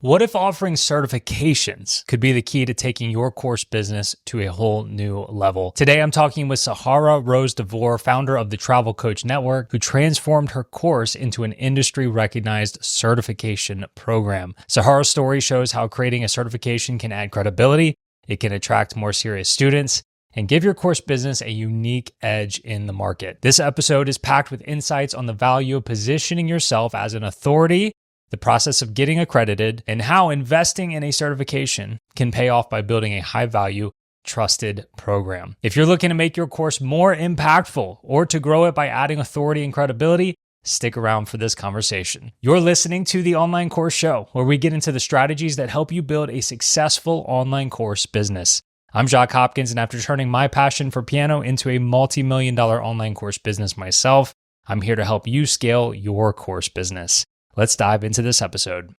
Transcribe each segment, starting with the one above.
What if offering certifications could be the key to taking your course business to a whole new level? Today, I'm talking with Sahara Rose De Vore, founder of the Travel Coach Network, who transformed her course into an industry-recognized certification program. Sahara's story shows how creating a certification can add credibility, it can attract more serious students, and give your course business a unique edge in the market. This episode is packed with insights on the value of positioning yourself as an authority, the process of getting accredited, and how investing in a certification can pay off by building a high-value, trusted program. If you're looking to make your course more impactful or to grow it by adding authority and credibility, stick around for this conversation. You're listening to the Online Course Show, where we get into the strategies that help you build a successful online course business. I'm Jacques Hopkins, and after turning my passion for piano into a multi-million-dollar online course business myself, I'm here to help you scale your course business. Let's dive into this episode.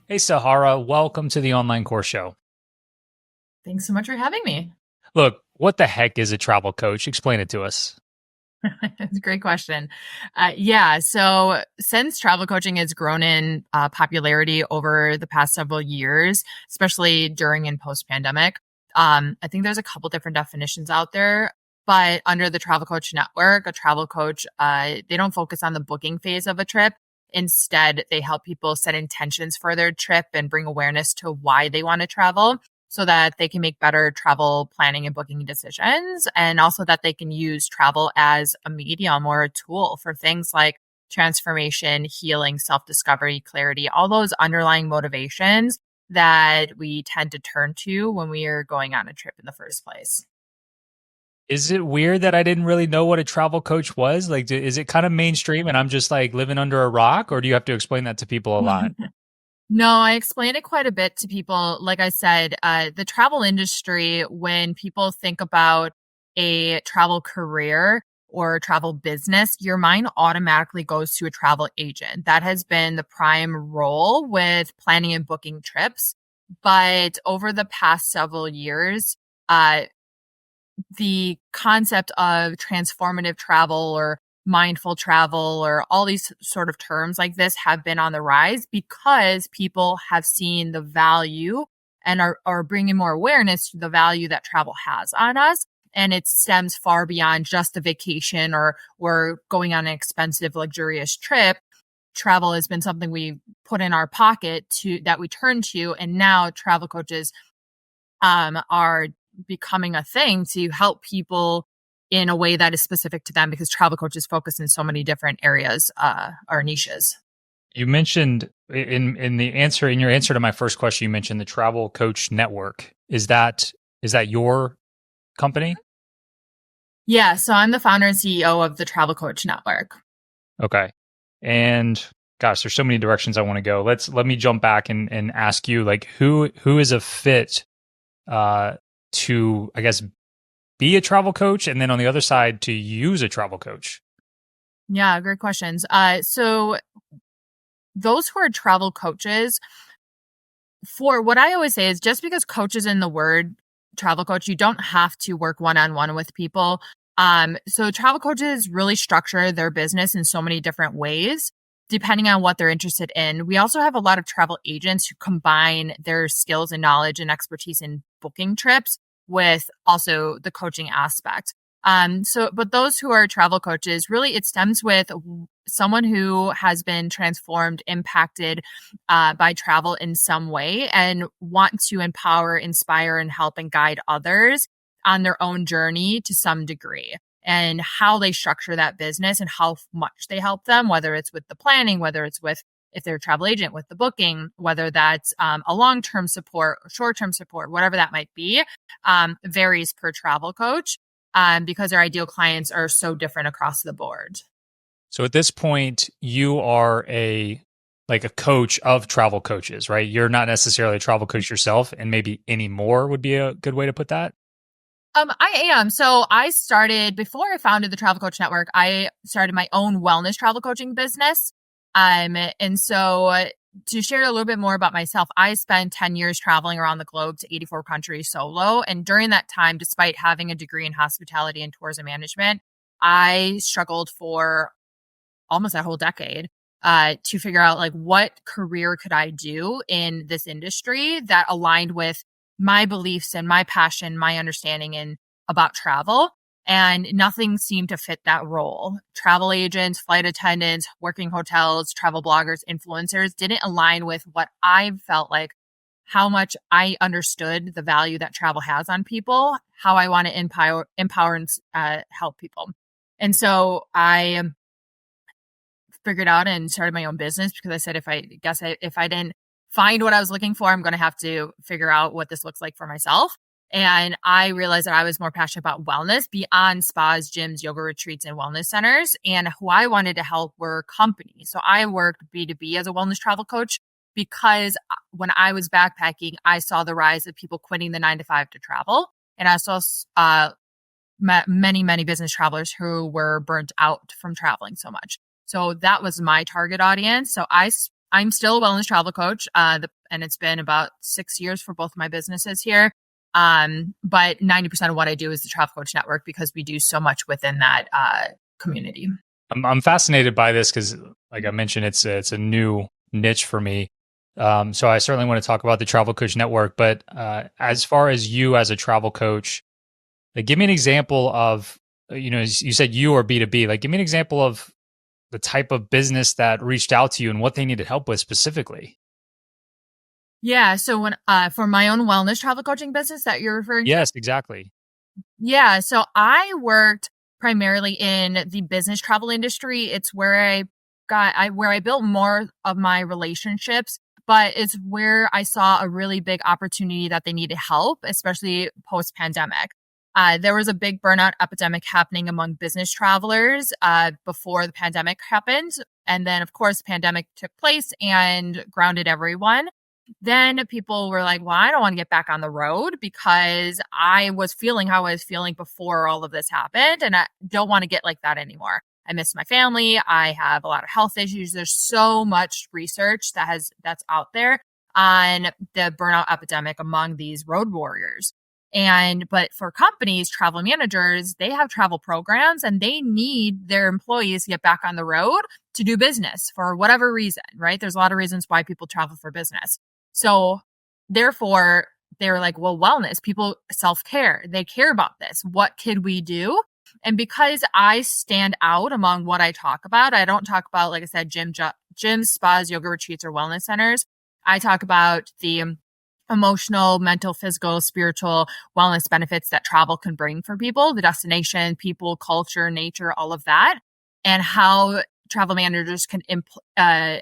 Hey, Sahara, welcome to the Online Course Show. Thanks so much for having me. Look, what the heck is a travel coach? Explain it to us. It's a great question. So since travel coaching has grown in popularity over the past several years, especially during and post-pandemic, I think there's a couple different definitions out there. But under the Travel Coach Network, a travel coach, they don't focus on the booking phase of a trip. Instead, they help people set intentions for their trip and bring awareness to why they want to travel so that they can make better travel planning and booking decisions. And also that they can use travel as a medium or a tool for things like transformation, healing, self-discovery, clarity, all those underlying motivations that we tend to turn to when we are going on a trip in the first place. Is it weird that I didn't really know what a travel coach was? Like, is it kind of mainstream and I'm just like living under a rock, or do you have to explain that to people a lot? No, I explain it quite a bit to people. Like I said, the travel industry, when people think about a travel career or travel business, your mind automatically goes to a travel agent. That has been the prime role with planning and booking trips. But over the past several years, the concept of transformative travel or mindful travel or all these sort of terms like this have been on the rise because people have seen the value and are bringing more awareness to the value that travel has on us. And it stems far beyond just a vacation or going on an expensive, luxurious trip. Travel has been something we put in our pocket that we turn to. And now travel coaches are becoming a thing to help people in a way that is specific to them because travel coaches focus in so many different areas or niches. You mentioned in your answer to my first question, you mentioned the Travel Coach Network. Is that your company? Yeah, so I'm the founder and CEO of the Travel Coach Network. Okay. And gosh, there's so many directions I want to go. Let me jump back and ask you, like, who is a fit to, I guess, be a travel coach, and then on the other side to use a travel coach? Yeah, great questions. So those who are travel coaches, for what I always say is just because coach is in the word travel coach, you don't have to work one-on-one with people. So travel coaches really structure their business in so many different ways, depending on what they're interested in. We also have a lot of travel agents who combine their skills and knowledge and expertise in booking trips with also the coaching aspect. But those who are travel coaches, really it stems with someone who has been transformed, impacted by travel in some way and want to empower, inspire, and help and guide others on their own journey to some degree, and how they structure that business and how much they help them, whether it's with the planning, whether it's with, if they're a travel agent, with the booking, whether that's a long-term support, short-term support, whatever that might be, varies per travel coach because their ideal clients are so different across the board. So at this point, you are a coach of travel coaches, right? You're not necessarily a travel coach yourself, and maybe anymore would be a good way to put that. I am. So I started, before I founded the Travel Coach Network, I started my own wellness travel coaching business. And so to share a little bit more about myself, I spent 10 years traveling around the globe to 84 countries solo. And during that time, despite having a degree in hospitality and tourism management, I struggled for almost a whole decade to figure out like what career could I do in this industry that aligned with my beliefs and my passion, my understanding about travel. And nothing seemed to fit that role. Travel agents, flight attendants, working hotels, travel bloggers, influencers didn't align with what I felt like, how much I understood the value that travel has on people, how I want to empower and help people. And so I figured out and started my own business because I said, if I didn't find what I was looking for, I'm going to have to figure out what this looks like for myself. And I realized that I was more passionate about wellness beyond spas, gyms, yoga retreats, and wellness centers. And who I wanted to help were companies. So I worked B2B as a wellness travel coach because when I was backpacking, I saw the rise of people quitting the 9 to 5 to travel. And I saw many, many business travelers who were burnt out from traveling so much. So that was my target audience. So I'm still a wellness travel coach, and it's been about 6 years for both my businesses here. But 90% of what I do is the Travel Coach Network because we do so much within that community. I'm fascinated by this because, like I mentioned, it's a new niche for me. So I certainly want to talk about the Travel Coach Network. But as far as you as a travel coach, like, give me an example of, you said you are B2B. Like, give me an example of the type of business that reached out to you and what they needed help with specifically. Yeah. So when for my own wellness travel coaching business that you're referring to? Yes, exactly. Yeah. So I worked primarily in the business travel industry. It's where I built more of my relationships, but it's where I saw a really big opportunity that they needed help, especially post pandemic. There was a big burnout epidemic happening among business travelers before the pandemic happened. And then, of course, the pandemic took place and grounded everyone. Then people were like, well, I don't want to get back on the road because I was feeling how I was feeling before all of this happened. And I don't want to get like that anymore. I miss my family. I have a lot of health issues. There's so much research that's out there on the burnout epidemic among these road warriors. But for companies, travel managers, they have travel programs and they need their employees to get back on the road to do business for whatever reason, right? There's a lot of reasons why people travel for business. So therefore, they were like, well, wellness, people self-care, they care about this. What could we do? And because I stand out among what I talk about, I don't talk about, like I said, gyms, spas, yoga retreats, or wellness centers. I talk about the emotional, mental, physical, spiritual wellness benefits that travel can bring for people, the destination, people, culture, nature, all of that, and how travel managers can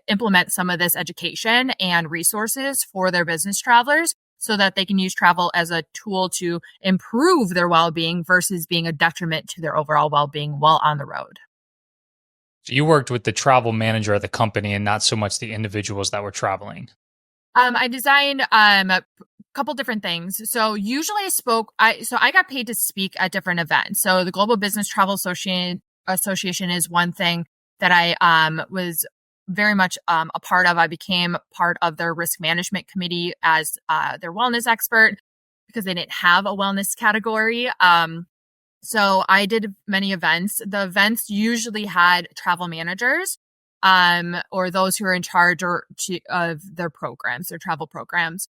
implement some of this education and resources for their business travelers so that they can use travel as a tool to improve their well-being versus being a detriment to their overall well-being while on the road. So you worked with the travel manager of the company and not so much the individuals that were traveling. I designed a couple different things. So usually I got paid to speak at different events. So the Global Business Travel Association is one thing that I was very much a part of. I became part of their risk management committee as their wellness expert because they didn't have a wellness category. So I did many events. The events usually had travel managers or those who are in charge of their programs, their travel programs.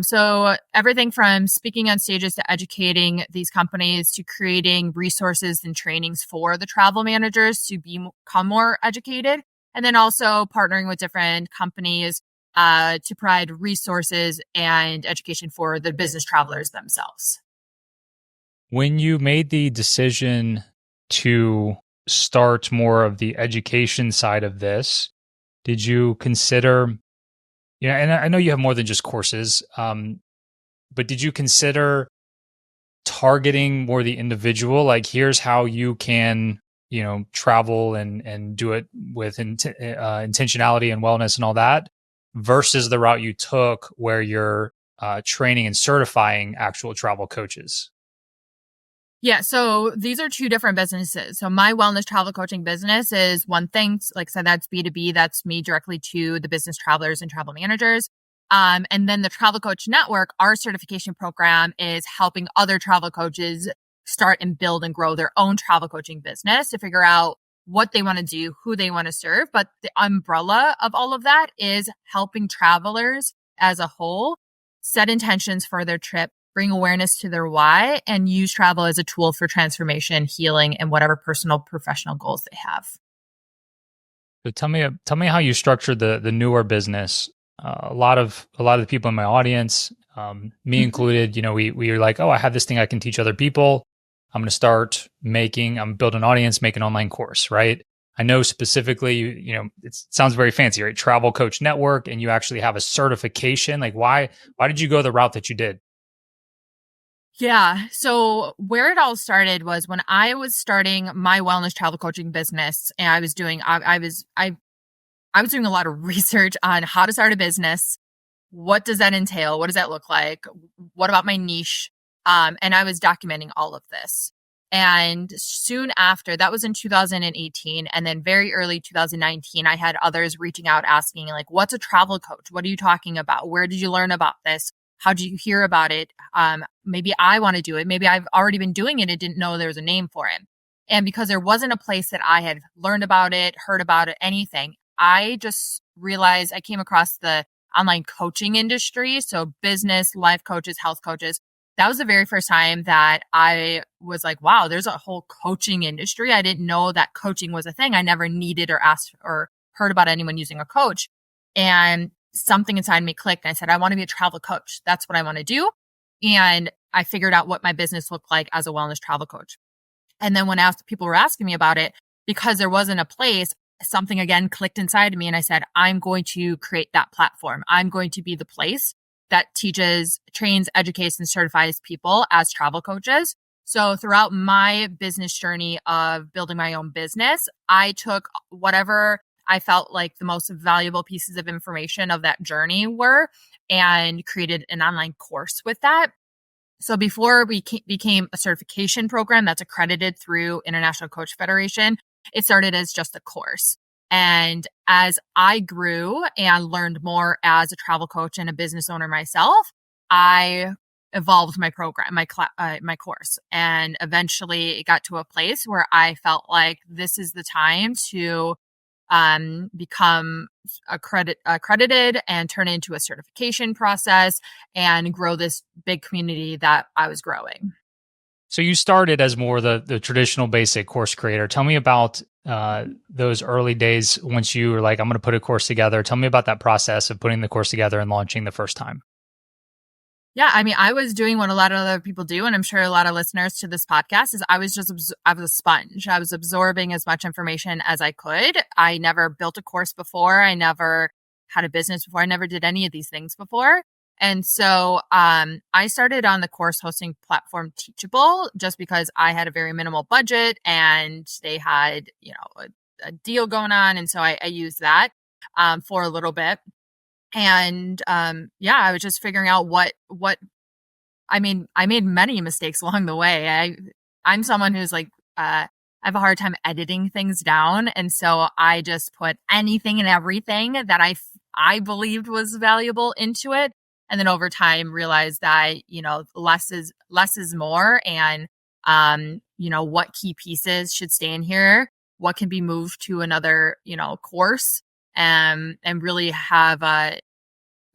So everything from speaking on stages to educating these companies to creating resources and trainings for the travel managers to become more educated. And then also partnering with different companies to provide resources and education for the business travelers themselves. When you made the decision to start more of the education side of this, did you consider, and I know you have more than just courses, but did you consider targeting more the individual? Like, here's how you can, travel and do it with intentionality and wellness and all that, versus the route you took where you're training and certifying actual travel coaches? Yeah, so these are two different businesses. So my wellness travel coaching business is one thing. Like I said, that's B2B. That's me directly to the business travelers and travel managers. And then the Travel Coach Network, our certification program, is helping other travel coaches start and build and grow their own travel coaching business to figure out what they want to do, who they want to serve. But the umbrella of all of that is helping travelers as a whole set intentions for their trip, bring awareness to their why, and use travel as a tool for transformation, healing, and whatever personal, professional goals they have. So tell me how you structured the newer business. A lot of the people in my audience, me included, we were like, oh, I have this thing I can teach other people. I'm going to build an audience, make an online course, right? I know specifically, it sounds very fancy, right? Travel Coach Network, and you actually have a certification. Like, why did you go the route that you did? Yeah. So where it all started was when I was starting my wellness travel coaching business, and I was doing a lot of research on how to start a business. What does that entail? What does that look like? What about my niche? And I was documenting all of this. And soon after, that was in 2018. And then very early 2019, I had others reaching out asking, like, what's a travel coach? What are you talking about? Where did you learn about this? How did you hear about it? Maybe I want to do it. Maybe I've already been doing it and didn't know there was a name for it. And because there wasn't a place that I had learned about it, heard about it, anything, I just realized I came across the online coaching industry. So business, life coaches, health coaches. That was the very first time that I was like, wow, there's a whole coaching industry. I didn't know that coaching was a thing. I never needed or asked or heard about anyone using a coach. And something inside me clicked. And I said, I want to be a travel coach. That's what I want to do. And I figured out what my business looked like as a wellness travel coach. And then when people were asking me about it, because there wasn't a place, something again clicked inside of me. And I said, I'm going to create that platform. I'm going to be the place that teaches, trains, educates, and certifies people as travel coaches. So throughout my business journey of building my own business, I took whatever I felt like the most valuable pieces of information of that journey were and created an online course with that. So before we became a certification program that's accredited through International Coach Federation, it started as just a course. And as I grew and learned more as a travel coach and a business owner myself, I evolved my program, my course. And eventually it got to a place where I felt like this is the time to become accredited and turn into a certification process and grow this big community that I was growing. So you started as more the traditional basic course creator. Tell me about those early days once you were like, I'm going to put a course together. Tell me about that process of putting the course together and launching the first time. Yeah, I mean, I was doing what a lot of other people do, and I'm sure a lot of listeners to this podcast is I was a sponge. I was absorbing as much information as I could. I never built a course before. I never had a business before. I never did any of these things before. And so I started on the course hosting platform Teachable just because I had a very minimal budget and they had, a deal going on. And so I used that for a little bit. And I was just figuring out what I mean, I made many mistakes along the way. I'm someone who's like, I have a hard time editing things down. And so I just put anything and everything that I believed was valuable into it. And then over time realized that, less is more. And, what key pieces should stay in here, what can be moved to another, course, and really have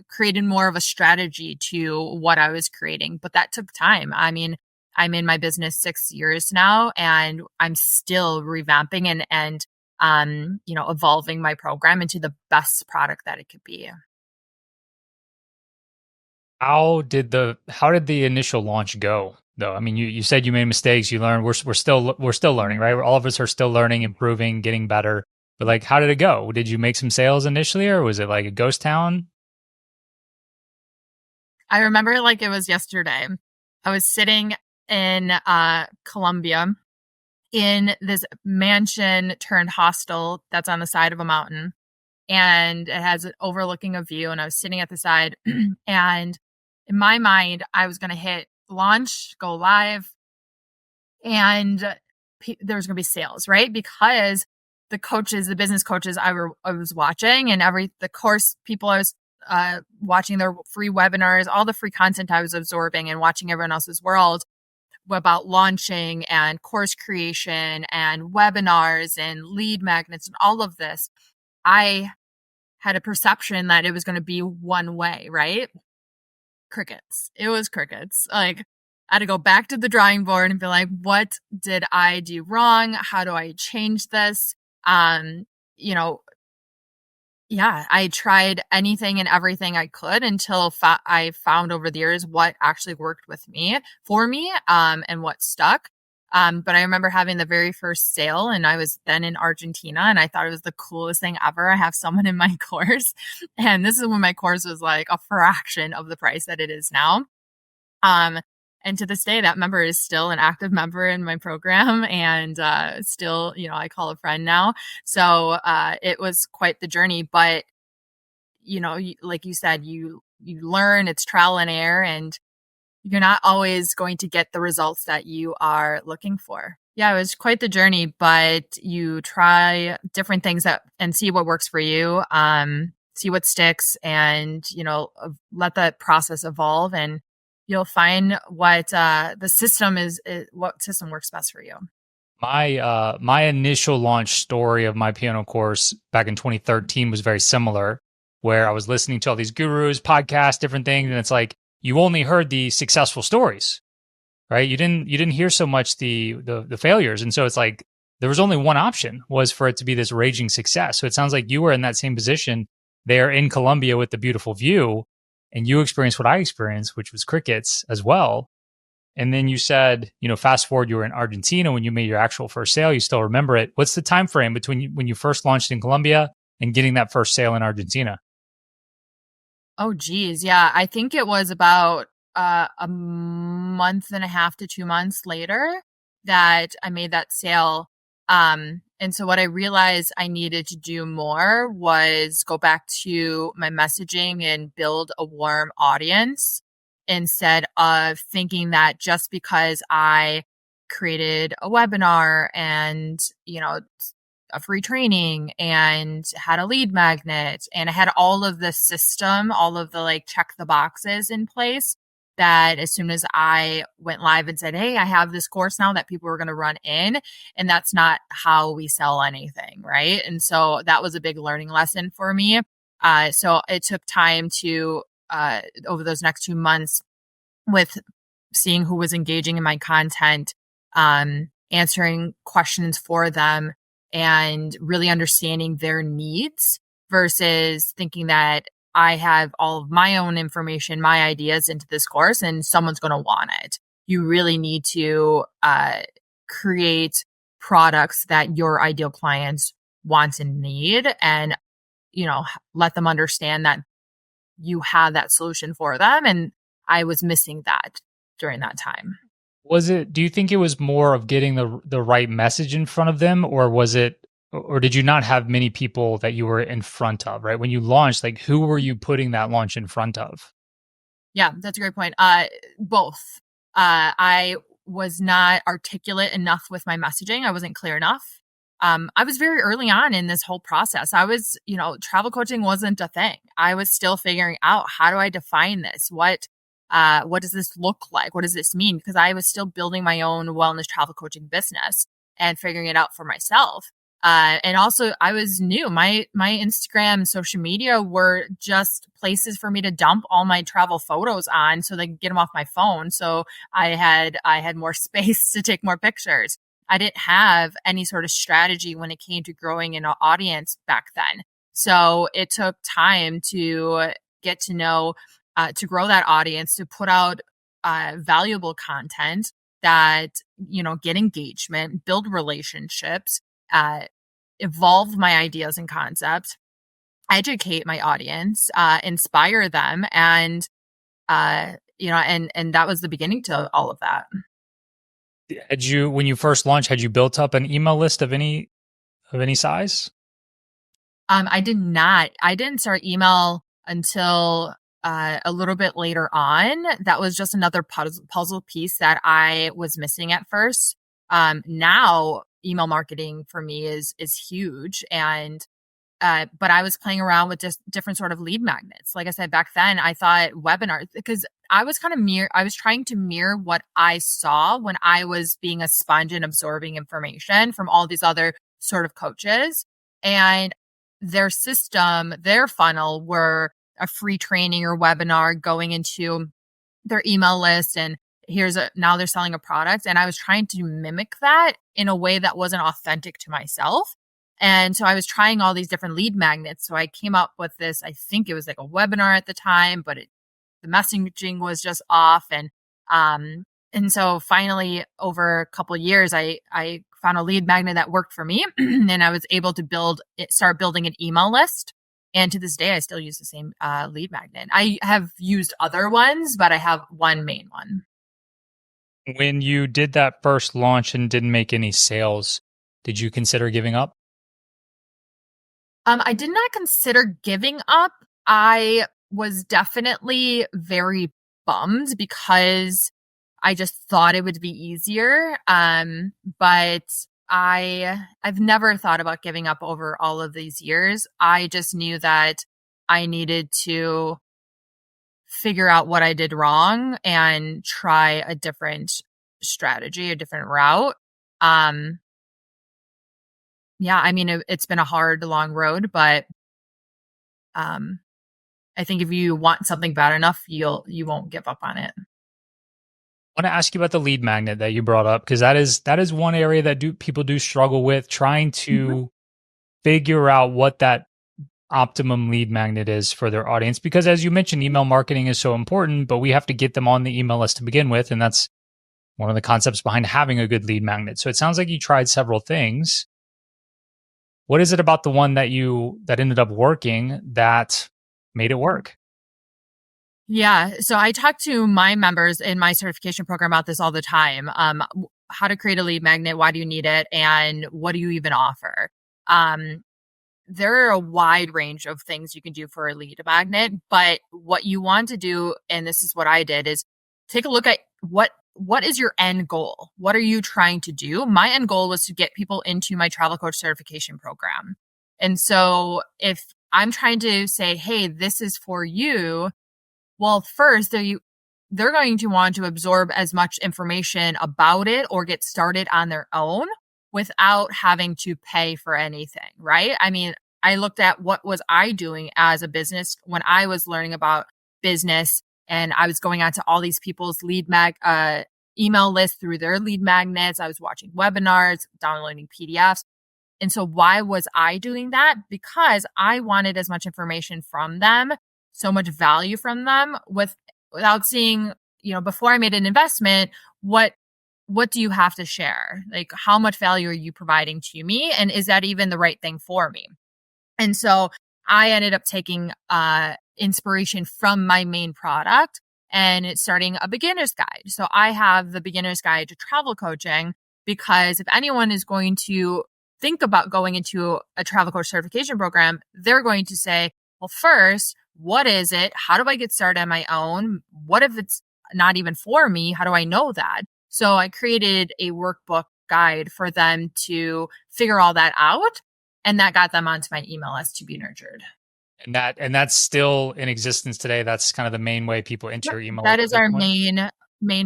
created more of a strategy to what I was creating. But that took time. I mean, I'm in my business 6 years now, and I'm still revamping and evolving my program into the best product that it could be. How did the initial launch go though? I mean, you said you made mistakes, you learned. We're still learning, right? All of us are still learning, improving, getting better. But like, how did it go? Did you make some sales initially, or was it like a ghost town? I remember like it was yesterday. I was sitting in Colombia in this mansion turned hostel that's on the side of a mountain, and it has an overlooking a view. And I was sitting at the side, and in my mind, I was going to hit launch, go live, and there was going to be sales, right? Because the business coaches I was watching, and the course people I was watching their free webinars, all the free content I was absorbing and watching everyone else's world about launching and course creation and webinars and lead magnets and all of this, I had a perception that it was going to be one way, right? Crickets. It was crickets. Like, I had to go back to the drawing board and be like, what did I do wrong? How do I change this? You know, yeah, I tried anything and everything I could until I found over the years what actually worked for me, and what stuck. But I remember having the very first sale, and I was then in Argentina, and I thought it was the coolest thing ever. I have someone in my course, and this is when my course was like a fraction of the price that it is now. And to this day, that member is still an active member in my program, and still, I call a friend now. So it was quite the journey. But like you said, you learn. It's trial and error, and you're not always going to get the results that you are looking for. Yeah, it was quite the journey. But you try different things and see what works for you. See what sticks, and let that process evolve, and you'll find what the system what system works best for you. My initial launch story of my piano course back in 2013 was very similar, where I was listening to all these gurus, podcasts, different things, and it's like you only heard the successful stories, right? You didn't hear so much the failures, and so it's like there was only one option, was for it to be this raging success. So it sounds like you were in that same position there in Colombia with the beautiful view, and you experienced what I experienced, which was crickets as well. And then you said, fast forward, you were in Argentina when you made your actual first sale. You still remember it. What's the time frame between when you first launched in Colombia and getting that first sale in Argentina? Oh, geez. Yeah, I think it was about a month and a half to 2 months later that I made that sale. And so what I realized I needed to do more was go back to my messaging and build a warm audience, instead of thinking that just because I created a webinar and, a free training and had a lead magnet and I had all of the system, all of the check the boxes in place, that as soon as I went live and said, hey, I have this course now that people are going to run in, and that's not how we sell anything, right? And so that was a big learning lesson for me. So it took time to, over those next 2 months, with seeing who was engaging in my content, answering questions for them, and really understanding their needs versus thinking that I have all of my own information, my ideas into this course, and someone's going to want it. You really need to create products that your ideal clients want and need, and, let them understand that you have that solution for them. And I was missing that during that time. Do you think it was more of getting the right message in front of them, or did you not have many people that you were in front of, right? When you launched, who were you putting that launch in front of? Yeah, that's a great point. Both. I was not articulate enough with my messaging. I wasn't clear enough. I was very early on in this whole process. I was, travel coaching wasn't a thing. I was still figuring out, how do I define this? What does this look like? What does this mean? Because I was still building my own wellness travel coaching business and figuring it out for myself. And also I was new. My Instagram, social media were just places for me to dump all my travel photos on so they could get them off my phone. So I had more space to take more pictures. I didn't have any sort of strategy when it came to growing an audience back then. So it took time to get to know, to grow that audience, to put out valuable content that, get engagement, build relationships, evolve my ideas and concepts, educate my audience, inspire them. And, and that was the beginning to all of that. When you first launched, had you built up an email list of any size? I did not. I didn't start email until a little bit later on. That was just another puzzle piece that I was missing at first. Now email marketing for me is huge, and But I was playing around with just different sort of lead magnets. Like I said, back then I thought webinars, because I was I was trying to mirror what I saw when I was being a sponge and absorbing information from all these other sort of coaches. And their system, their funnel were a free training or webinar going into their email list. And now they're selling a product. And I was trying to mimic that in a way that wasn't authentic to myself. And so I was trying all these different lead magnets. So I came up with this, I think it was like a webinar at the time, but the messaging was just off. And so finally over a couple of years, I found a lead magnet that worked for me. And I was able to start building an email list. And to this day, I still use the same lead magnet. I have used other ones, but I have one main one. When you did that first launch and didn't make any sales, did you consider giving up? I did not consider giving up. I was definitely very bummed because I just thought it would be easier. But I've never thought about giving up over all of these years. I just knew that I needed to figure out what I did wrong and try a different strategy, a different route. Yeah, I mean, it's been a hard, long road, but I think if you want something bad enough, you won't give up on it. I want to ask you about the lead magnet that you brought up, because that is one area that people do struggle with, trying to figure out what that optimum lead magnet is for their audience. Because as you mentioned, email marketing is so important, but we have to get them on the email list to begin with, and that's one of the concepts behind having a good lead magnet. So it sounds like you tried several things. What is it about the one that ended up working that made it work? Yeah. So I talk to my members in my certification program about this all the time. How to create a lead magnet, why do you need it, and what do you even offer? There are a wide range of things you can do for a lead magnet, but what you want to do, and this is what I did, is take a look at what is your end goal? What are you trying to do? My end goal was to get people into my travel coach certification program. And so if I'm trying to say, hey, this is for you, well, first they're going to want to absorb as much information about it or get started on their own without having to pay for anything, right? I mean, I looked at what was I doing as a business when I was learning about business, and I was going out to all these people's email list through their lead magnets. I was watching webinars, downloading PDFs. And so why was I doing that? Because I wanted as much information from them, so much value from them without seeing, before I made an investment, what do you have to share? Like, how much value are you providing to me? And is that even the right thing for me? And so I ended up taking inspiration from my main product and it's starting a beginner's guide. So I have the beginner's guide to travel coaching, because if anyone is going to think about going into a travel coach certification program, they're going to say, well, first, what is it? How do I get started on my own? What if it's not even for me? How do I know that? So I created a workbook guide for them to figure all that out. And that got them onto my email list to be nurtured. And that's still in existence today. That's kind of the main way people enter your email. That is our main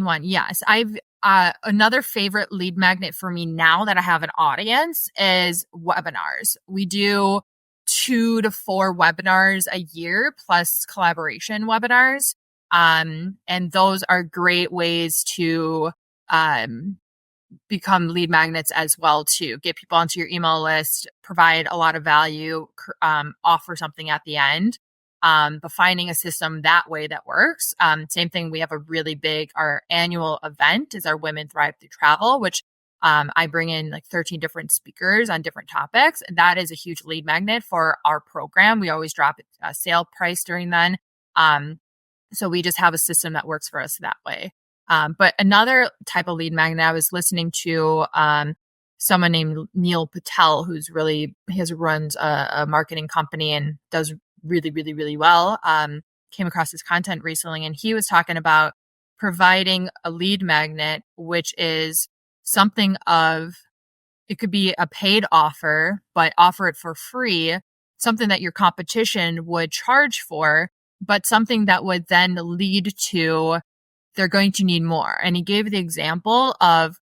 one. Yes. I've another favorite lead magnet for me now that I have an audience is webinars. We do 2 to 4 webinars a year plus collaboration webinars. And those are great ways to become lead magnets as well, to get people onto your email list, provide a lot of value, offer something at the end. But finding a system that way that works. Same thing. We have a really big, our annual event is our Women Thrive Through Travel, which I bring in like 13 different speakers on different topics. That is a huge lead magnet for our program. We always drop a sale price during then. So we just have a system that works for us that way. But another type of lead magnet, I was listening to someone named Neil Patel, who's runs a marketing company and does really, really, really well. Came across his content recently, and he was talking about providing a lead magnet, which is something of, it could be a paid offer, but offer it for free something that your competition would charge for, but something that would then lead to they're going to need more. And he gave the example of,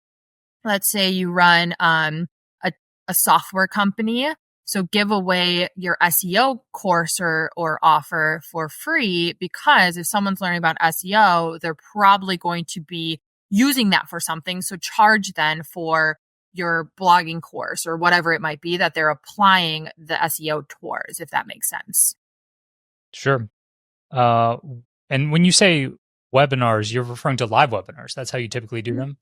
let's say you run a software company. So give away your SEO course or offer for free, because if someone's learning about SEO, they're probably going to be using that for something. So charge then for your blogging course or whatever it might be that they're applying the SEO towards, if that makes sense. Sure. And when you say webinars, you're referring to live webinars. That's how you typically do them?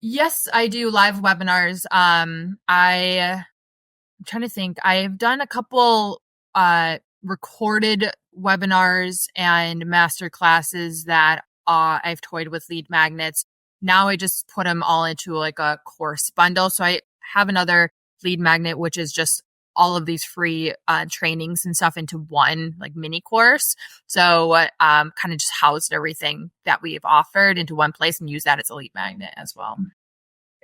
Yes, I do live webinars. I'm trying to think. I've done a couple recorded webinars and master classes that I've toyed with lead magnets. Now I just put them all into like a course bundle. So I have another lead magnet, which is just all of these free trainings and stuff into one like mini course. So kind of just housed everything that we've offered into one place and use that as a lead magnet as well.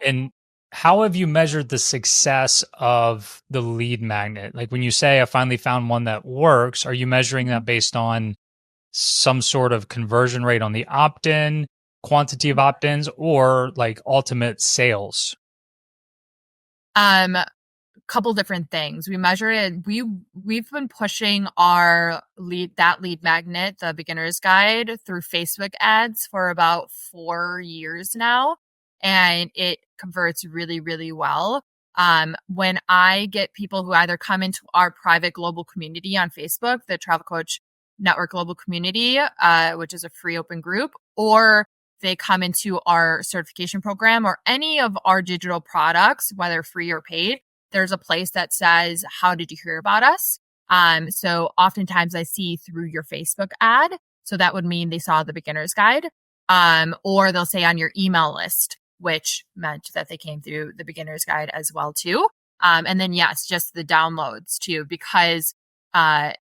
And how have you measured the success of the lead magnet? Like when you say I finally found one that works, are you measuring that based on some sort of conversion rate on the opt-in, quantity of opt-ins, or like ultimate sales? Couple different things. We measure it. We've been pushing our lead magnet, the beginner's guide, through Facebook ads for about 4 years now, and it converts really, really well. When I get people who either come into our private global community on Facebook, the Travel Coach Network Global Community, which is a free open group, or they come into our certification program or any of our digital products, whether free or paid, there's a place that says, how did you hear about us? So oftentimes I see through your Facebook ad. So that would mean they saw the beginner's guide, or they'll say on your email list, which meant that they came through the beginner's guide as well too. And then yes, just the downloads too, because that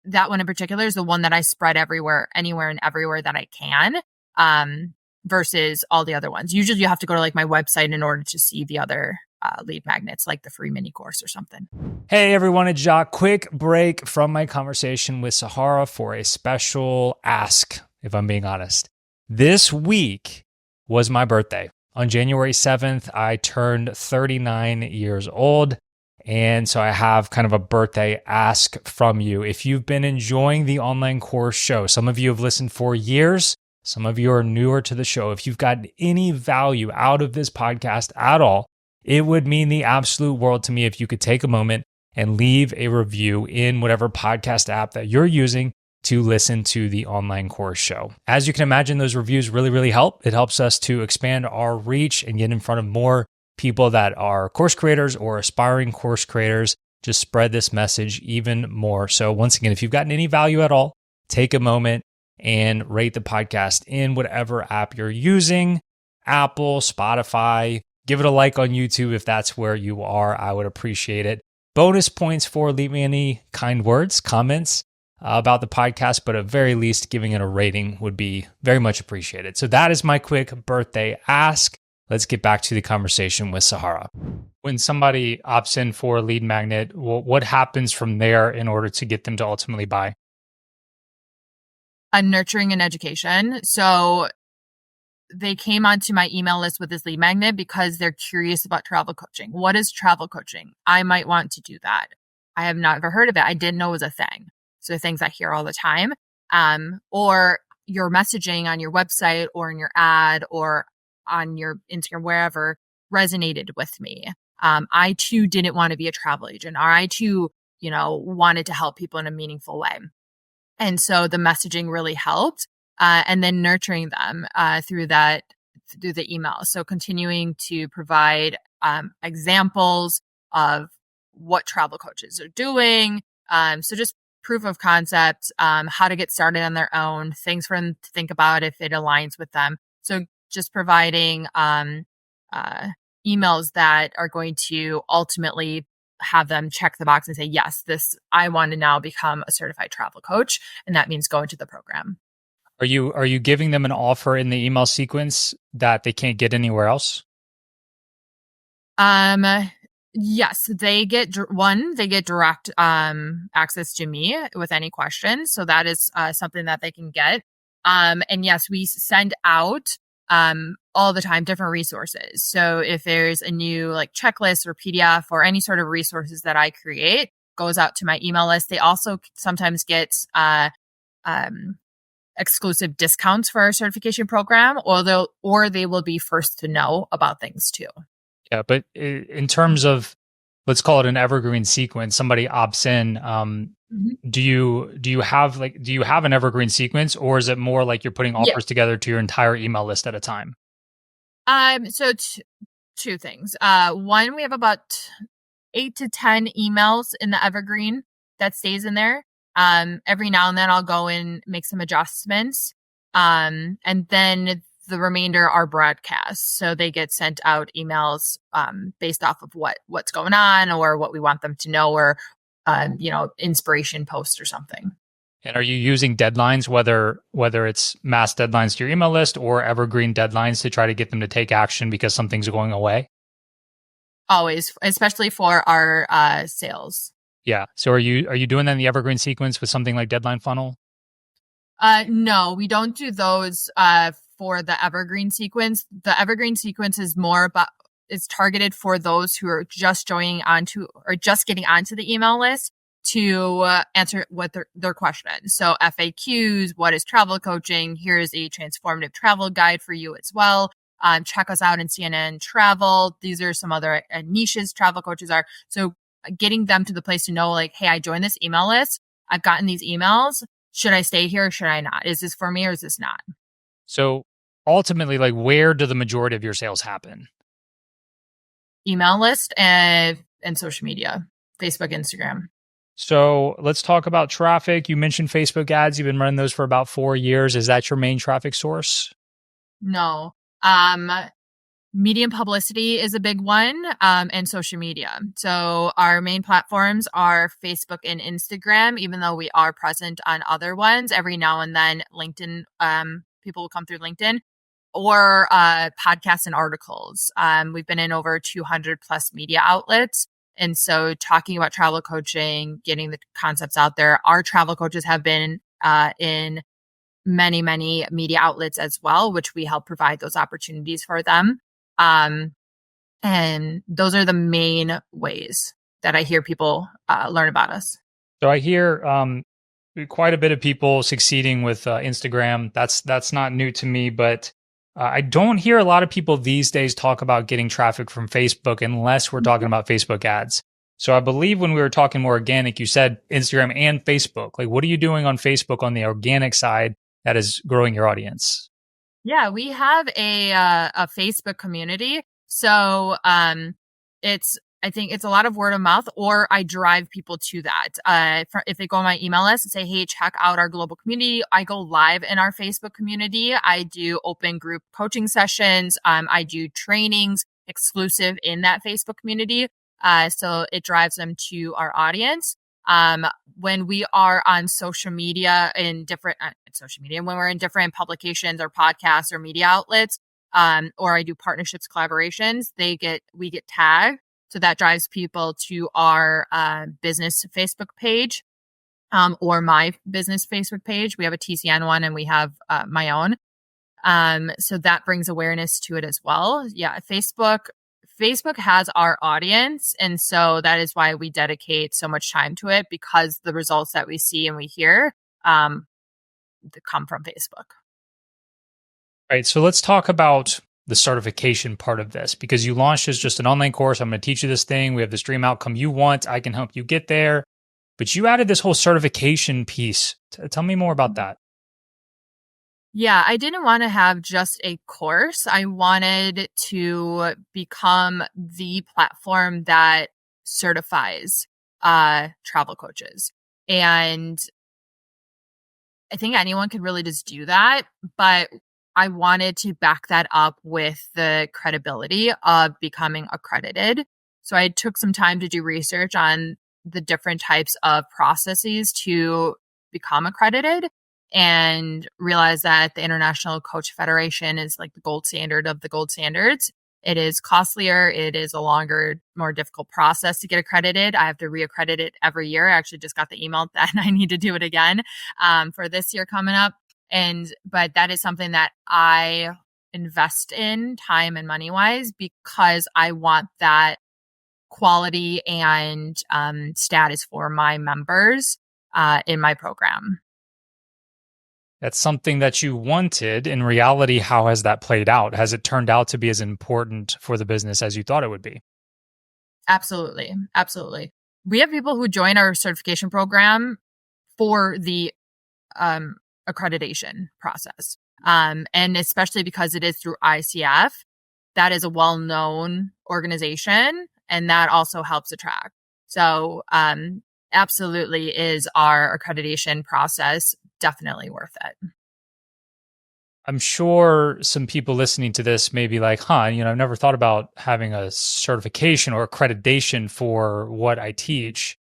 one in particular is the one that I spread everywhere, anywhere and everywhere that I can, versus all the other ones. Usually you have to go to like my website in order to see the other lead magnets, like the free mini course or something. Hey everyone, it's Jacques. Quick break from my conversation with Sahara for a special ask, if I'm being honest. This week was my birthday. On January 7th, I turned 39 years old. And so I have kind of a birthday ask from you. If you've been enjoying the online course show, some of you have listened for years, some of you are newer to the show. If you've gotten any value out of this podcast at all, it would mean the absolute world to me if you could take a moment and leave a review in whatever podcast app that you're using to listen to the online course show. As you can imagine, those reviews really, really help. It helps us to expand our reach and get in front of more people that are course creators or aspiring course creators. Just spread this message even more. So once again, if you've gotten any value at all, take a moment and rate the podcast in whatever app you're using, Apple, Spotify. Give it a like on YouTube if that's where you are. I would appreciate it. Bonus points for leave me any kind words, comments about the podcast, but at very least, giving it a rating would be very much appreciated. So that is my quick birthday ask. Let's get back to the conversation with Sahara. When somebody opts in for a lead magnet, what happens from there in order to get them to ultimately buy? Nurturing and education. So they came onto my email list with this lead magnet because they're curious about travel coaching. What is travel coaching? I might want to do that. I have not ever heard of it. I didn't know it was a thing. So things I hear all the time. Or your messaging on your website or in your ad or on your Instagram, wherever, resonated with me. I too didn't want to be a travel agent, or I too, wanted to help people in a meaningful way. And so the messaging really helped. And then nurturing them through the email. So continuing to provide examples of what travel coaches are doing. So just proof of concept, how to get started on their own, things for them to think about if it aligns with them. So just providing emails that are going to ultimately have them check the box and say, yes, I want to now become a certified travel coach. And that means going to the program. Are you giving them an offer in the email sequence that they can't get anywhere else? Yes, they get direct access to me with any questions. So that is something that they can get. And yes, we send out all the time different resources. So if there's a new like checklist or PDF or any sort of resources that I create, goes out to my email list. They also sometimes get um, exclusive discounts for our certification program, or they will be first to know about things too. Yeah, but in terms of, let's call it an evergreen sequence, somebody opts in. Mhm. Do you have an evergreen sequence, or is it more like you're putting Yeah. offers together to your entire email list at a time? So two things. One, we have about 8 to 10 emails in the evergreen that stays in there. Every now and then I'll go and make some adjustments. And then the remainder are broadcasts. So they get sent out emails based off of what's going on or what we want them to know, or inspiration post or something. And are you using deadlines, whether it's mass deadlines to your email list or evergreen deadlines to try to get them to take action because something's going away? Always, especially for our sales. Yeah. So are you doing that in the evergreen sequence with something like deadline funnel? No, we don't do those for the evergreen sequence. The evergreen sequence is more about, it's targeted for those who are just joining onto or just getting onto the email list to answer what their questions. So FAQs, what is travel coaching? Here's a transformative travel guide for you as well. Check us out in CNN Travel. These are some other niches travel coaches are. So getting them to the place to know, like, hey, I joined this email list. I've gotten these emails. Should I stay here or should I not? Is this for me or is this not? So ultimately, like, where do the majority of your sales happen? Email list and social media, Facebook, Instagram. So let's talk about traffic. You mentioned Facebook ads. You've been running those for about 4 years. Is that your main traffic source? No. Medium publicity is a big one, and social media. So our main platforms are Facebook and Instagram, even though we are present on other ones. Every now and then LinkedIn, people will come through LinkedIn, or podcasts and articles. We've been in over 200 plus media outlets. And so talking about travel coaching, getting the concepts out there, our travel coaches have been in many, many media outlets as well, which we help provide those opportunities for them. And those are the main ways that I hear people learn about us. So I hear quite a bit of people succeeding with Instagram. That's not new to me, but I don't hear a lot of people these days talk about getting traffic from Facebook unless we're talking about Facebook ads. So I believe when we were talking more organic, you said Instagram and Facebook. Like, what are you doing on Facebook on the organic side that is growing your audience? Yeah, we have a Facebook community. So I think it's a lot of word of mouth, or I drive people to that. If they go on my email list and say, hey, check out our global community, I go live in our Facebook community. I do open group coaching sessions. I do trainings exclusive in that Facebook community. So it drives them to our audience. When we are on social media in different social media, when we're in different publications or podcasts or media outlets, or I do partnerships, collaborations, we get tagged. So that drives people to our business Facebook page, or my business Facebook page. We have a TCN one and we have my own. So that brings awareness to it as well. Yeah, Facebook has our audience. And so that is why we dedicate so much time to it, because the results that we see and we hear come from Facebook. All right. So let's talk about the certification part of this, because you launched as just an online course. I'm going to teach you this thing. We have this dream outcome you want. I can help you get there. But you added this whole certification piece. Tell me more about that. Yeah, I didn't want to have just a course. I wanted to become the platform that certifies travel coaches. And I think anyone could really just do that. But I wanted to back that up with the credibility of becoming accredited. So I took some time to do research on the different types of processes to become accredited, and realized that the International Coach Federation is like the gold standard of the gold standards. It is costlier. It is a longer, more difficult process to get accredited. I have to reaccredit it every year. I actually just got the email that I need to do it again for this year coming up. But that is something that I invest in time and money wise because I want that quality and status for my members in my program. That's something that you wanted. In reality, how has that played out? Has it turned out to be as important for the business as you thought it would be? Absolutely. Absolutely. We have people who join our certification program for the accreditation process. And especially because it is through ICF, that is a well-known organization, and that also helps attract. So absolutely is our accreditation process definitely worth it. I'm sure some people listening to this may be like, I've never thought about having a certification or accreditation for what I teach.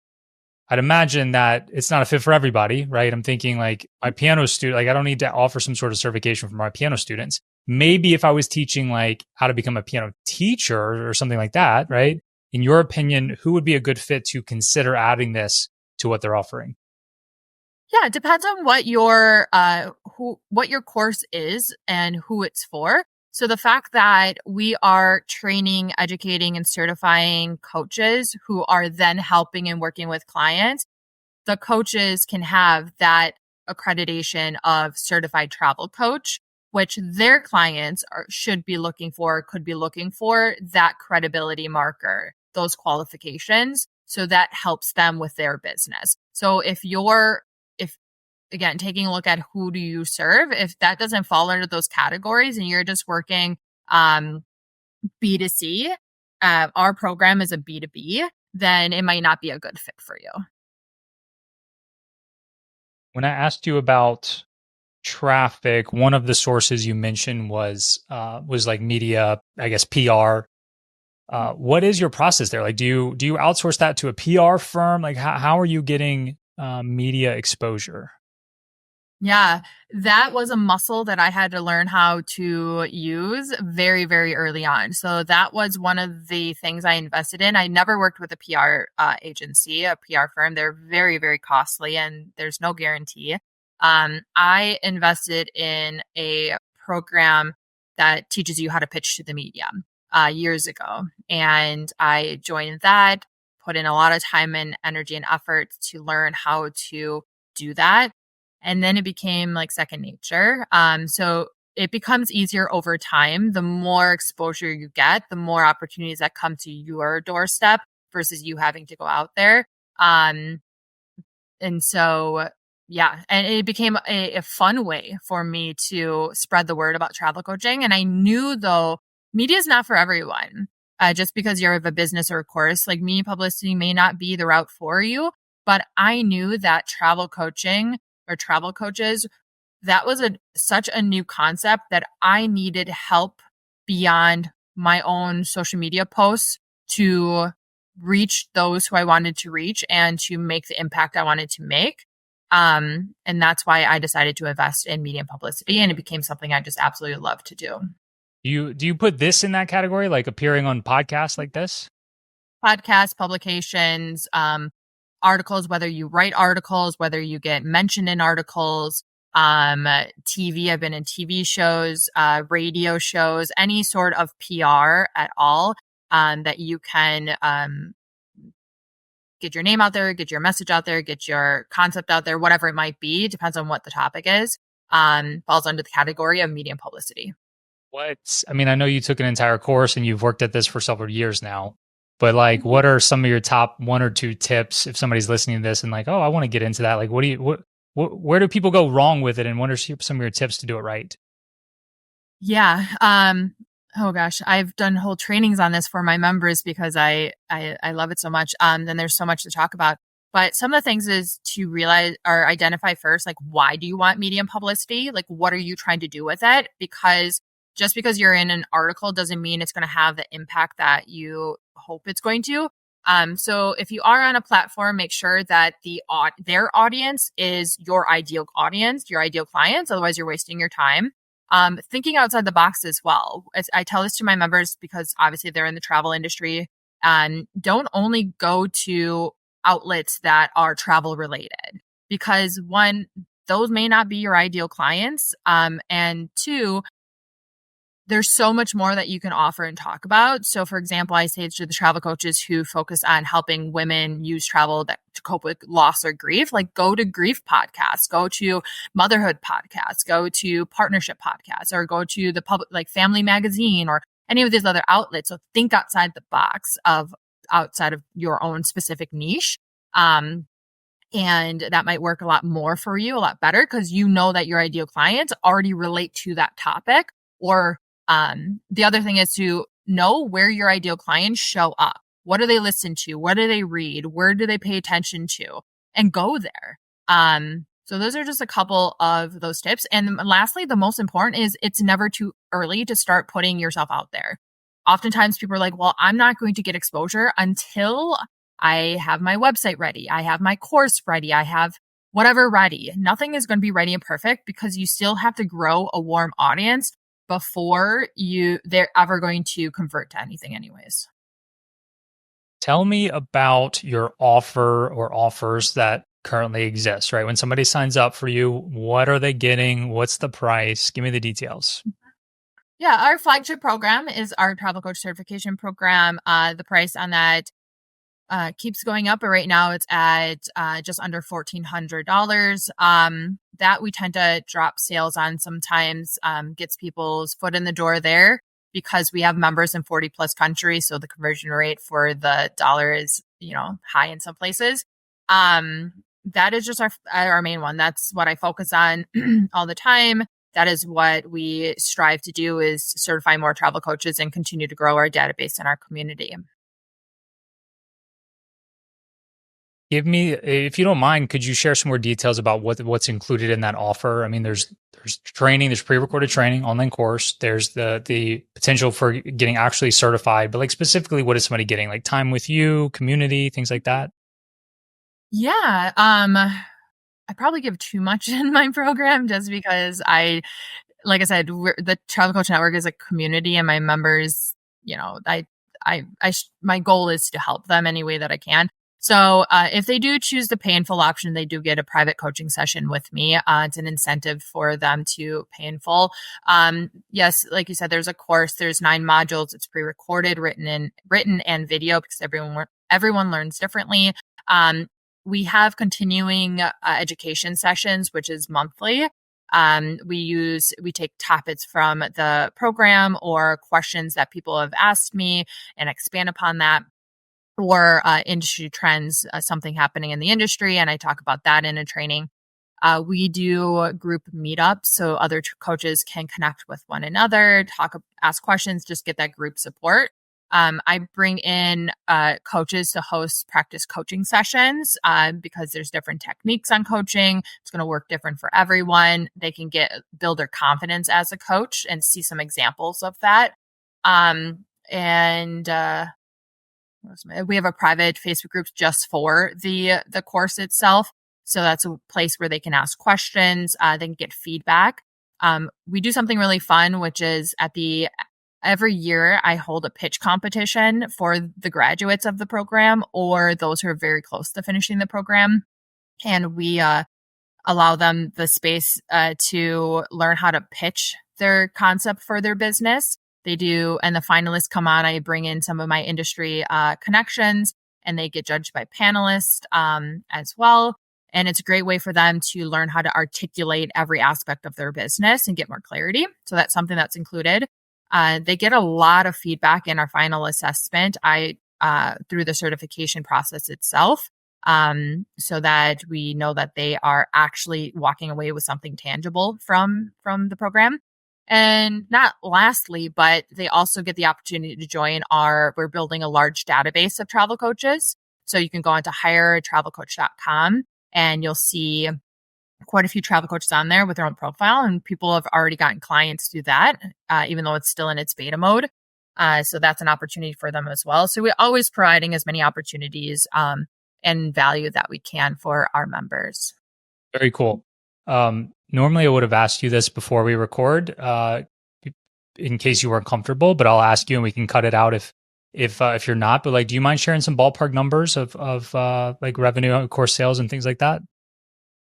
I'd imagine that it's not a fit for everybody, right? I'm thinking like my piano student, like I don't need to offer some sort of certification for my piano students. Maybe if I was teaching like how to become a piano teacher or something like that, right? In your opinion, who would be a good fit to consider adding this to what they're offering? Yeah, it depends on what your course is and who it's for. So the fact that we are training, educating, and certifying coaches who are then helping and working with clients, the coaches can have that accreditation of certified travel coach, which their clients should be looking for, could be looking for that credibility marker, those qualifications. So that helps them with their business. So if again, taking a look at who do you serve, if that doesn't fall under those categories and you're just working B2C, our program is a B2B, then it might not be a good fit for you. When I asked you about traffic, one of the sources you mentioned was like media, I guess PR. What is your process there? Like, do you outsource that to a PR firm? Like, how are you getting media exposure? Yeah, that was a muscle that I had to learn how to use very, very early on. So that was one of the things I invested in. I never worked with a PR agency, a PR firm. They're very, very costly and there's no guarantee. I invested in a program that teaches you how to pitch to the media years ago. And I joined that, put in a lot of time and energy and effort to learn how to do that. And then it became like second nature. So it becomes easier over time. The more exposure you get, the more opportunities that come to your doorstep versus you having to go out there. And so, yeah, and it became a fun way for me to spread the word about travel coaching. And I knew though, media is not for everyone. Just because you're of a business or a course, like media publicity may not be the route for you. But I knew that travel coaching or travel coaches, that was such a new concept that I needed help beyond my own social media posts to reach those who I wanted to reach and to make the impact I wanted to make. And that's why I decided to invest in media and publicity, and it became something I just absolutely love to do. Do you put this in that category, like appearing on podcasts like this? Podcasts, publications, articles, whether you write articles, whether you get mentioned in articles, TV, I've been in TV shows, radio shows, any sort of PR at all, that you can, get your name out there, get your message out there, get your concept out there, whatever it might be, depends on what the topic is, falls under the category of media and publicity. I know you took an entire course and you've worked at this for several years now. But like, what are some of your top one or two tips if somebody's listening to this and like, oh, I want to get into that? Like, where do people go wrong with it? And what are some of your tips to do it right? Yeah. Oh gosh, I've done whole trainings on this for my members because I love it so much. Then there's so much to talk about. But some of the things is to realize or identify first, like, why do you want media and publicity? Like, what are you trying to do with it? Because just because you're in an article doesn't mean it's going to have the impact that you hope it's going to. So if you are on a platform, make sure that their audience is your ideal audience, your ideal clients. Otherwise, you're wasting your time. Thinking outside the box as well. As I tell this to my members because obviously they're in the travel industry, and don't only go to outlets that are travel related, because one, those may not be your ideal clients. And two, there's so much more that you can offer and talk about. So, for example, I say to the travel coaches who focus on helping women use travel to cope with loss or grief, like go to grief podcasts, go to motherhood podcasts, go to partnership podcasts, or go to the public, like Family Magazine or any of these other outlets. So think outside the box of outside of your own specific niche. And that might work a lot more for you, a lot better, because you know that your ideal clients already relate to that topic. Or the other thing is to know where your ideal clients show up. What do they listen to? What do they read? Where do they pay attention to? And go there. So those are just a couple of those tips. And lastly, the most important is it's never too early to start putting yourself out there. Oftentimes people are like, well, I'm not going to get exposure until I have my website ready. I have my course ready. I have whatever ready. Nothing is going to be ready and perfect because you still have to grow a warm audience before they're ever going to convert to anything anyways. Tell me about your offer or offers that currently exist, right? When somebody signs up for you, what are they getting? What's the price? Give me the details. Yeah, our flagship program is our travel coach certification program. The price on that keeps going up, but right now it's at just under $1,400. That we tend to drop sales on sometimes, gets people's foot in the door there because we have members in 40 plus countries. So the conversion rate for the dollar is, high in some places. That is just our main one. That's what I focus on all the time. That is what we strive to do, is certify more travel coaches and continue to grow our database and our community. Give me, if you don't mind, could you share some more details about what's included in that offer? I mean, there's training, there's pre-recorded training, online course. There's the potential for getting actually certified, but like specifically, what is somebody getting? Like time with you, community, things like that? Yeah. I probably give too much in my program just because like I said, the Travel Coach Network is a community, and my members, my goal is to help them any way that I can. So if they do choose the pay in full option, they do get a private coaching session with me. It's an incentive for them to pay in full. Yes, like you said, there's a course. There's 9 modules. It's pre-recorded, written and video, because everyone learns differently. We have continuing education sessions, which is monthly. We take topics from the program or questions that people have asked me and expand upon that, or industry trends, something happening in the industry, and I talk about that in a training. We do group meetups so other coaches can connect with one another, ask questions, just get that group support. I bring in coaches to host practice coaching sessions because there's different techniques on coaching. It's going to work different for everyone. They can build their confidence as a coach and see some examples of that. We have a private Facebook group just for the course itself. So that's a place where they can ask questions. They can get feedback. We do something really fun, which is every year I hold a pitch competition for the graduates of the program or those who are very close to finishing the program. And we allow them the space to learn how to pitch their concept for their business. They do, and the finalists come on. I bring in some of my industry connections, and they get judged by panelists as well. And it's a great way for them to learn how to articulate every aspect of their business and get more clarity. So that's something that's included. They get a lot of feedback in our final assessment through the certification process itself, so that we know that they are actually walking away with something tangible from the program. And not lastly, but they also get the opportunity to join we're building a large database of travel coaches. So you can go onto hireatravelcoach.com and you'll see quite a few travel coaches on there with their own profile, and people have already gotten clients through that, even though it's still in its beta mode. So that's an opportunity for them as well. So we're always providing as many opportunities and value that we can for our members. Very cool. Normally I would have asked you this before we record, in case you weren't comfortable, but I'll ask you and we can cut it out if you're not. But like, do you mind sharing some ballpark numbers of like revenue, course sales, and things like that?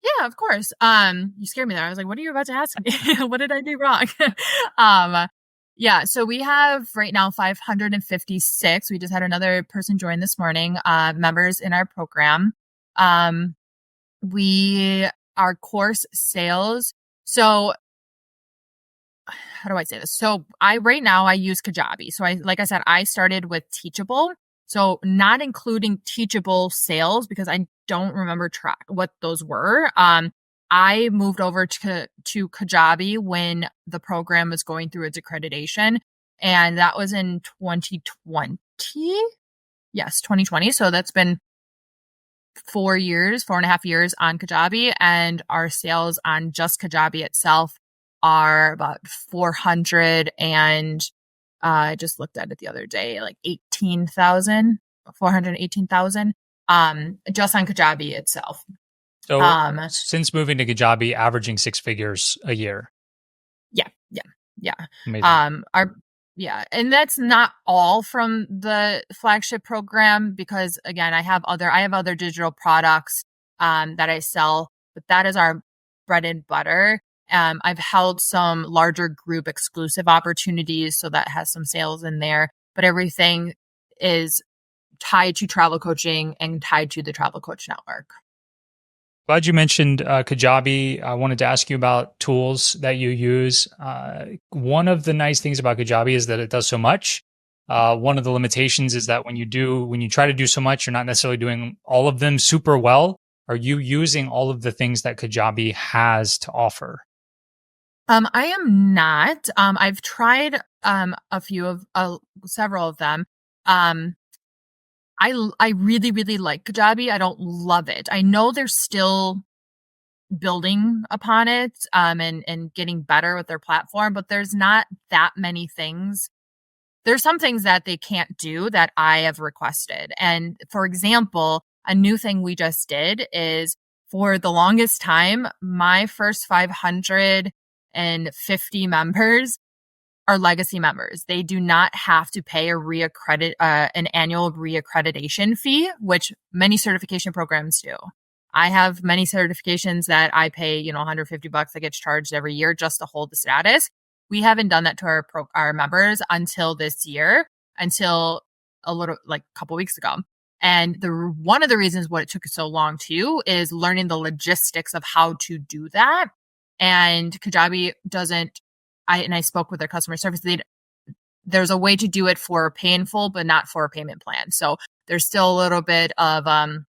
Yeah, of course. You scared me there. I was like, what are you about to ask me? What did I do wrong? um, yeah, so we have right now 556. We just had another person join this morning, members in our program. We our course sales. So how do I say this? So right now I use Kajabi. So like I said, I started with Teachable. So not including Teachable sales because I don't remember track what those were. I moved over to Kajabi when the program was going through its accreditation, and that was in 2020. Yes, 2020. So that's been 4.5 years on Kajabi, and our sales on just Kajabi itself are about 400 and I just looked at it the other day, like 418,000 just on Kajabi itself. So since moving to Kajabi, averaging 6 figures a year. Yeah. Amazing. And that's not all from the flagship program because again, I have other digital products that I sell, but that is our bread and butter. I've held some larger group exclusive opportunities, so that has some sales in there, but everything is tied to travel coaching and tied to the Travel Coach Network. Glad you mentioned Kajabi. I wanted to ask you about tools that you use. One of the nice things about Kajabi is that it does so much. One of the limitations is that when you try to do so much, you're not necessarily doing all of them super well. Are you using all of the things that Kajabi has to offer? I am not. I've tried several of them. I really, really like Kajabi. I don't love it. I know they're still building upon it, and getting better with their platform, but there's not that many things. There's some things that they can't do that I have requested. And for example, a new thing we just did is for the longest time, my first 550 members are legacy members. They do not have to pay an annual reaccreditation fee, which many certification programs do. I have many certifications that I pay, $150 that gets charged every year just to hold the status. We haven't done that to our members until this year, until a couple weeks ago. And one of the reasons what it took so long too is learning the logistics of how to do that. And Kajabi doesn't. I spoke with their customer service. There's a way to do it for pay in full, but not for a payment plan. So there's still a little bit of behind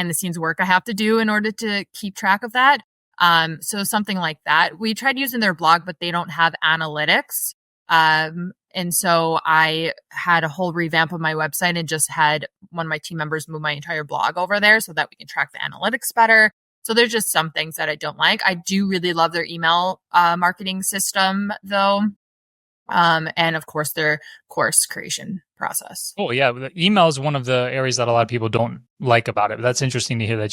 the scenes work I have to do in order to keep track of that. So something like that. We tried using their blog, but they don't have analytics. And so I had a whole revamp of my website and just had one of my team members move my entire blog over there so that we can track the analytics better. So there's just some things that I don't like. I do really love their email marketing system though. And of course their course creation process. Oh yeah. The email is one of the areas that a lot of people don't like about it. But that's interesting to hear that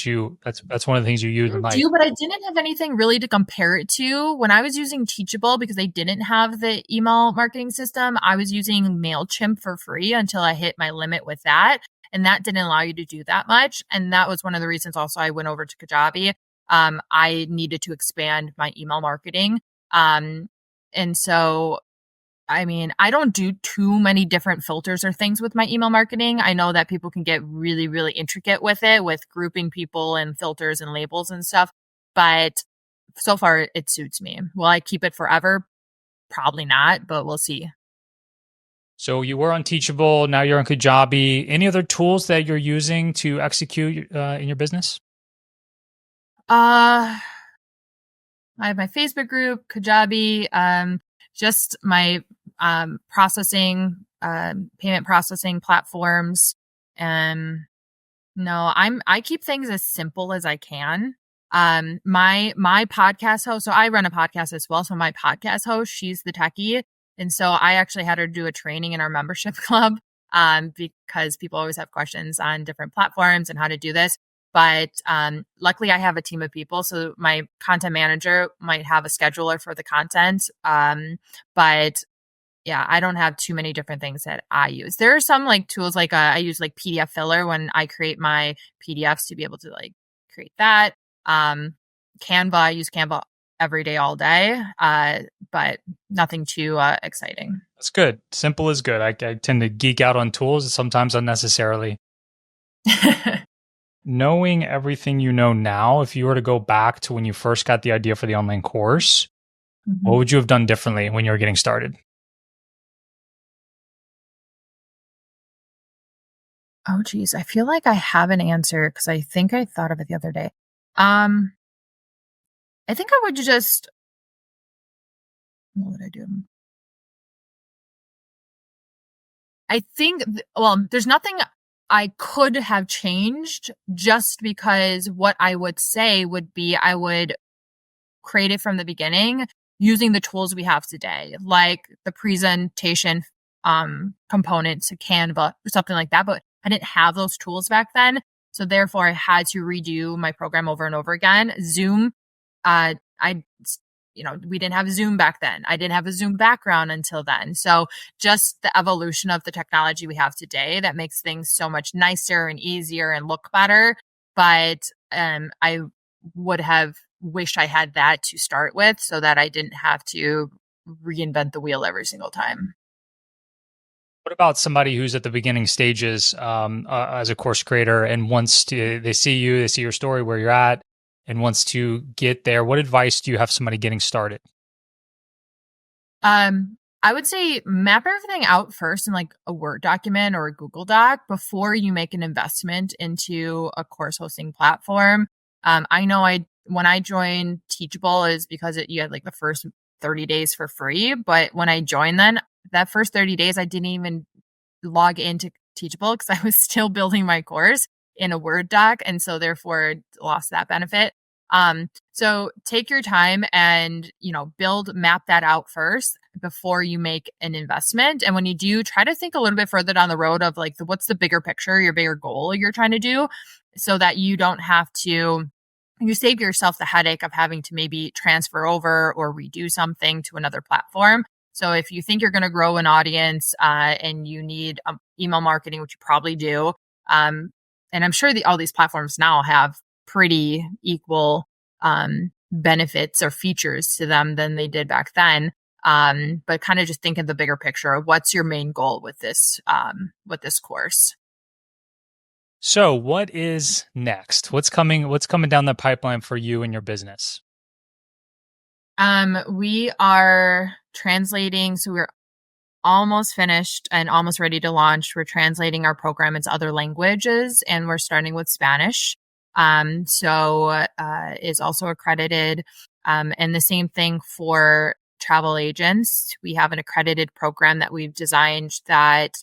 that's one of the things you use and like. But I didn't have anything really to compare it to. When I was using Teachable, because they didn't have the email marketing system, I was using MailChimp for free until I hit my limit with that. And that didn't allow you to do that much. And that was one of the reasons also I went over to Kajabi. I needed to expand my email marketing. And so, I don't do too many different filters or things with my email marketing. I know that people can get really, really intricate with it, with grouping people and filters and labels and stuff. But so far, it suits me. Will I keep it forever? Probably not, but we'll see. So you were on Teachable, now you're on Kajabi. Any other tools that you're using to execute in your business? I have my Facebook group, Kajabi, just my payment processing platforms. No, I keep things as simple as I can. My podcast host, so I run a podcast as well. So my podcast host, she's the techie. And so I actually had her do a training in our membership club, because people always have questions on different platforms and how to do this. But luckily, I have a team of people. So my content manager might have a scheduler for the content. But yeah, I don't have too many different things that I use. There are some like tools like I use like PDF filler when I create my PDFs to be able to like create that. Canva, I use Canva every day, all day, but nothing too exciting. That's good. Simple is good. I tend to geek out on tools, sometimes unnecessarily. Knowing everything you know now, if you were to go back to when you first got the idea for the online course, what would you have done differently when you were getting started? Oh, geez. I feel like I have an answer because I think I thought of it the other day. I think I would just, what would I do? I think, well, there's nothing I could have changed just because what I would say would be I would create it from the beginning using the tools we have today, like the presentation component to Canva or something like that. But I didn't have those tools back then. So therefore I had to redo my program over and over again. Zoom, we didn't have Zoom back then. I didn't have a Zoom background until then. So just the evolution of the technology we have today that makes things so much nicer and easier and look better. But I would have wished I had that to start with so that I didn't have to reinvent the wheel every single time. What about somebody who's at the beginning stages as a course creator and they see you, they see your story, where you're at, and wants to get there? What advice do you have somebody getting started? I would say map everything out first in like a Word document or a Google Doc before you make an investment into a course hosting platform. I know when I joined Teachable is because you had like the first 30 days for free. But when I joined that first 30 days, I didn't even log into Teachable because I was still building my course in a Word doc. And so therefore lost that benefit. So take your time and, map that out first before you make an investment. And when you do, try to think a little bit further down the road of like, what's the bigger picture, your bigger goal you're trying to do so that you don't have to, you save yourself the headache of having to maybe transfer over or redo something to another platform. So if you think you're going to grow an audience, and you need email marketing, which you probably do, and I'm sure all these platforms now have pretty equal benefits or features to them than they did back then. But kind of just think of the bigger picture of what's your main goal with this course. So what is next? What's coming down the pipeline for you and your business? We are translating. So we're almost finished and almost ready to launch. We're translating our program into other languages and we're starting with Spanish. So is also accredited. And the same thing for travel agents. We have an accredited program that we've designed that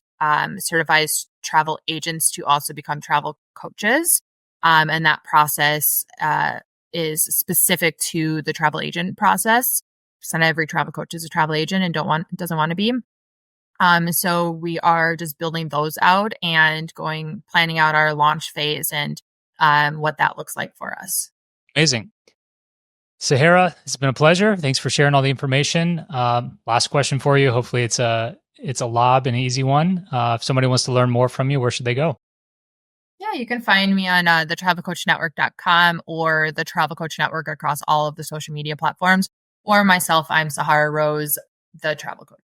certifies travel agents to also become travel coaches. And that process is specific to the travel agent process. So not every travel coach is a travel agent and doesn't want to be. So we are just building those out and planning out our launch phase and what that looks like for us. Amazing. Sahara, it's been a pleasure. Thanks for sharing all the information. Last question for you. Hopefully it's a lob and an easy one. If somebody wants to learn more from you, where should they go? Yeah, you can find me on the travelcoachnetwork.com or the Travel Coach Network across all of the social media platforms, or myself, I'm Sahara Rose, the Travel Coach.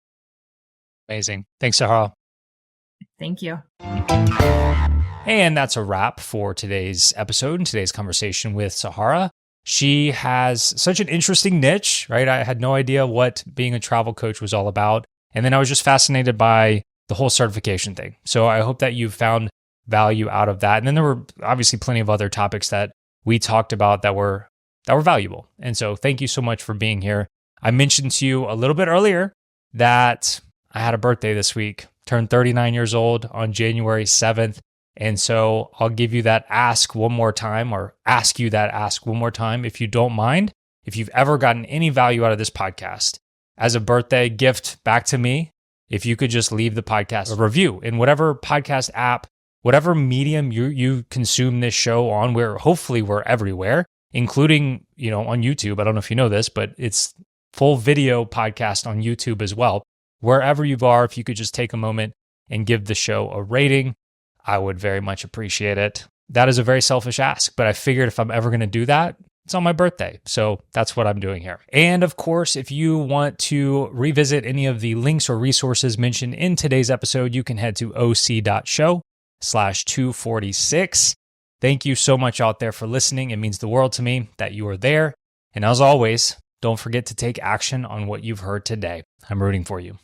Amazing. Thanks, Sahara. Thank you. And that's a wrap for today's episode and today's conversation with Sahara. She has such an interesting niche, right? I had no idea what being a travel coach was all about. And then I was just fascinated by the whole certification thing. So I hope that you found value out of that. And then there were obviously plenty of other topics that we talked about that were valuable. And so thank you so much for being here. I mentioned to you a little bit earlier that I had a birthday this week, turned 39 years old on January 7th. And so I'll give you that ask one more time, or ask you that ask one more time, if you don't mind. If you've ever gotten any value out of this podcast as a birthday gift back to me, if you could just leave the podcast a review in whatever podcast app, whatever medium you consume this show on, hopefully we're everywhere, including, on YouTube. I don't know if you know this, but it's full video podcast on YouTube as well. Wherever you are, if you could just take a moment and give the show a rating, I would very much appreciate it. That is a very selfish ask, but I figured if I'm ever going to do that, it's on my birthday. So that's what I'm doing here. And of course, if you want to revisit any of the links or resources mentioned in today's episode, you can head to oc.show/246. Thank you so much out there for listening. It means the world to me that you are there. And as always, don't forget to take action on what you've heard today. I'm rooting for you.